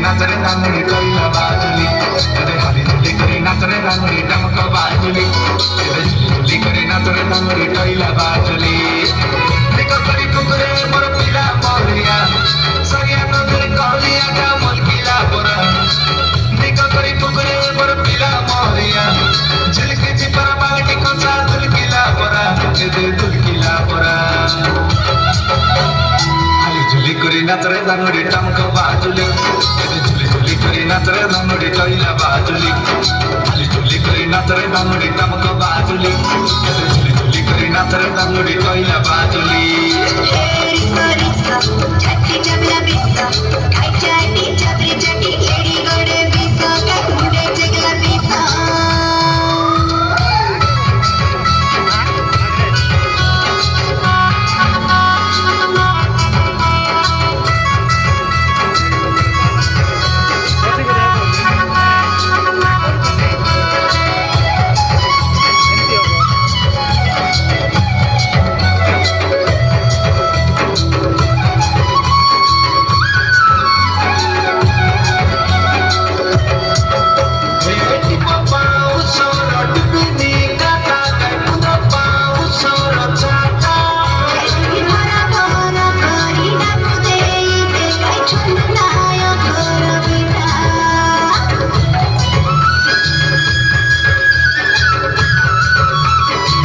नाच रे दांगडी कईला बाजुली अरे हली झुली करे नाच रे दांगडी टमक बाजुली अरे झुली झुली करे नाच रे दांगडी कईला बाजुली निको करी कुकुरे मोर पिला मोरिया सरिया नजरे कहलिया का मुलकिला बोरा निको करी कुकुरे मोर पिला मोरिया झिलके चिपरा बागटी कोचा दुलकिला बोरा दे दुलकिला बोरा झुली करी नाच रे दांगडी टमक बाजुली झुली झुली करी नाच रे दांगडी कईला बाजुली खाली झुली करी नाच रे दांगडी टमक बाजुली झुली झुली करी नाच रे दांगडी कईला बाजुली Sorry, sorry, sorry,